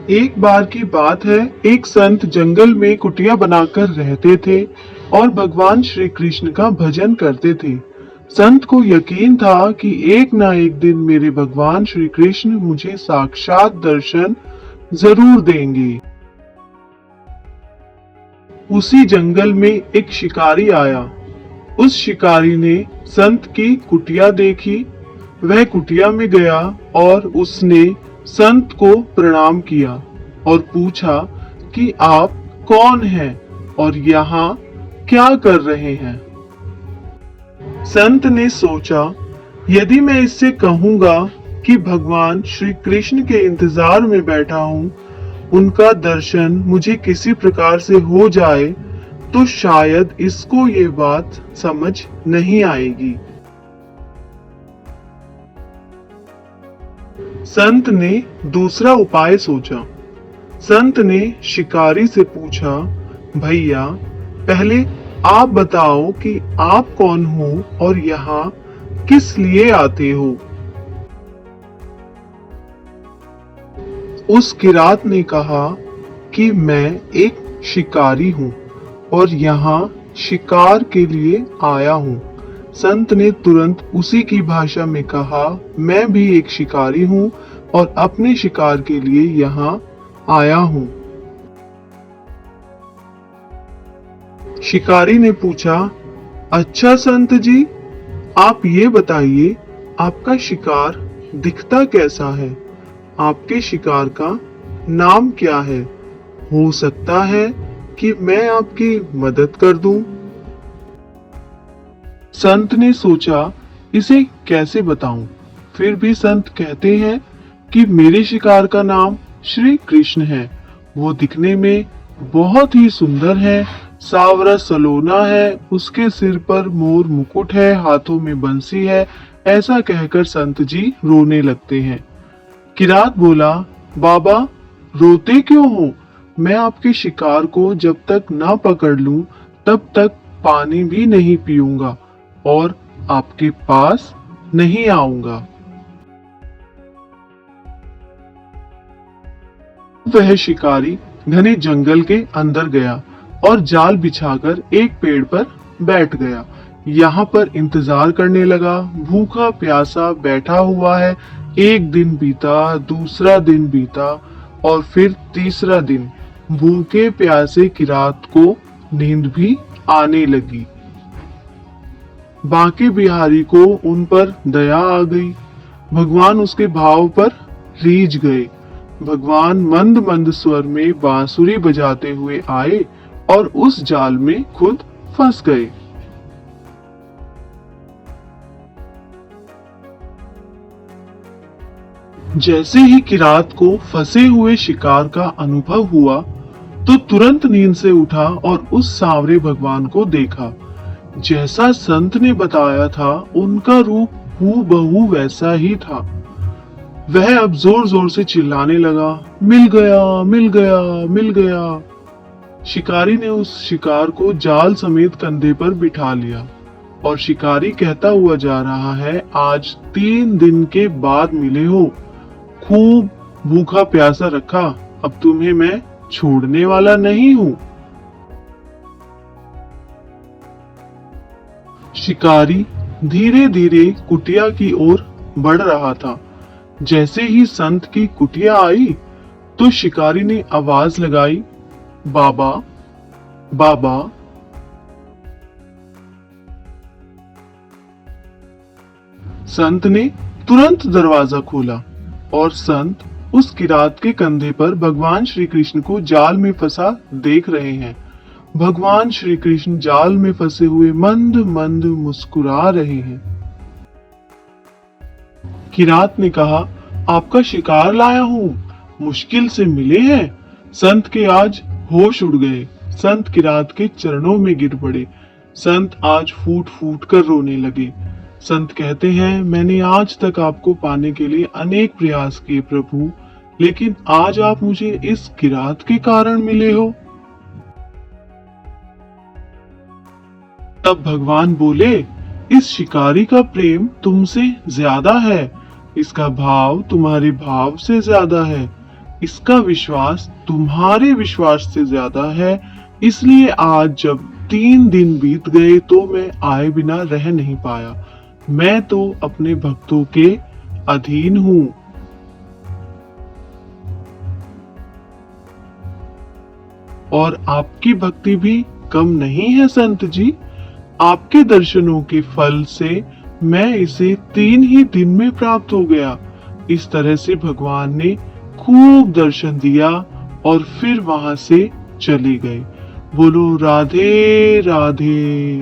एक बार की बात है, एक संत जंगल में कुटिया बनाकर रहते थे और भगवान श्री कृष्ण का भजन करते थे। संत को यकीन था कि एक ना एक दिन मेरे भगवान श्री कृष्ण मुझे साक्षात दर्शन जरूर देंगे। उसी जंगल में एक शिकारी आया। उस शिकारी ने संत की कुटिया देखी। वह कुटिया में गया और उसने संत को प्रणाम किया और पूछा कि आप कौन हैं और यहाँ क्या कर रहे हैं। संत ने सोचा, यदि मैं इससे कहूंगा कि भगवान श्री कृष्ण के इंतजार में बैठा हूँ, उनका दर्शन मुझे किसी प्रकार से हो जाए तो शायद इसको ये बात समझ नहीं आएगी। संत ने दूसरा उपाय सोचा। संत ने शिकारी से पूछा, भैया पहले आप बताओ कि आप कौन हो और यहाँ किस लिए आते हो। उस किरात ने कहा कि मैं एक शिकारी हूँ और यहाँ शिकार के लिए आया हूँ। संत ने तुरंत उसी की भाषा में कहा, मैं भी एक शिकारी हूँ और अपने शिकार के लिए यहाँ आया हूँ। शिकारी ने पूछा, अच्छा संत जी, आप ये बताइए आपका शिकार दिखता कैसा है? आपके शिकार का नाम क्या है? हो सकता है कि मैं आपकी मदद कर दूं। संत ने सोचा, इसे कैसे बताऊं? फिर भी संत कहते हैं कि मेरे शिकार का नाम श्री कृष्ण है। वो दिखने में बहुत ही सुंदर है, सावरा सलोना है, उसके सिर पर मोर मुकुट है, हाथों में बंसी है। ऐसा कहकर संत जी रोने लगते हैं। किरात बोला, बाबा रोते क्यों हो? मैं आपके शिकार को जब तक ना पकड़ लूं तब तक पानी भी नहीं पीऊंगा और आपके पास नहीं आऊंगा। वह शिकारी घने जंगल के अंदर गया और जाल बिछाकर एक पेड़ पर बैठ गया। यहाँ पर इंतजार करने लगा। भूखा प्यासा बैठा हुआ है। एक दिन बीता, दूसरा दिन बीता और फिर तीसरा दिन। भूखे प्यासे किरात को नींद भी आने लगी। बांके बिहारी को उन पर दया आ गई। भगवान उसके भाव पर रीझ गए। भगवान मंद मंद स्वर में बांसुरी बजाते हुए आए और उस जाल में खुद फंस गए। जैसे ही किरात को फंसे हुए शिकार का अनुभव हुआ तो तुरंत नींद से उठा और उस सांवरे भगवान को देखा। जैसा संत ने बताया था, उनका रूप हूबहू वैसा ही था। वह अब जोर जोर से चिल्लाने लगा, मिल गया, मिल गया, मिल गया। शिकारी ने उस शिकार को जाल समेत कंधे पर बिठा लिया और शिकारी कहता हुआ जा रहा है, आज 3 दिन के बाद मिले हो। खूब भूखा प्यासा रखा, अब तुम्हें मैं छोड़ने वाला नहीं हूं। शिकारी धीरे धीरे कुटिया की ओर बढ़ रहा था। जैसे ही संत की कुटिया आई तो शिकारी ने आवाज लगाई, बाबा, बाबा। संत ने तुरंत दरवाजा खोला और संत उस किरात के कंधे पर भगवान श्री कृष्ण को जाल में फंसा देख रहे हैं। भगवान श्री कृष्ण जाल में फंसे हुए मंद मंद मुस्कुरा रहे हैं। किरात ने कहा, आपका शिकार लाया हूँ, मुश्किल से मिले हैं। संत के आज होश उड़ गए। संत किरात के चरणों में गिर पड़े। संत आज फूट फूट कर रोने लगे। संत कहते हैं, मैंने आज तक आपको पाने के लिए अनेक प्रयास किए प्रभु, लेकिन आज आप मुझे इस किरात के कारण मिले हो। तब भगवान बोले, इस शिकारी का प्रेम तुमसे ज्यादा है, इसका भाव तुम्हारे भाव से ज्यादा है। इसका विश्वास तुम्हारे विश्वास से ज्यादा है, इसलिए आज जब 3 दिन बीत गए तो मैं आए बिना रह नहीं पाया। मैं तो अपने भक्तों के अधीन हूँ। और आपकी भक्ति भी कम नहीं है संत जी। आपके दर्शनों के फल से मैं इसे 3 ही दिन में प्राप्त हो गया। इस तरह से भगवान ने खूब दर्शन दिया और फिर वहां से चले गए। बोलो राधे राधे।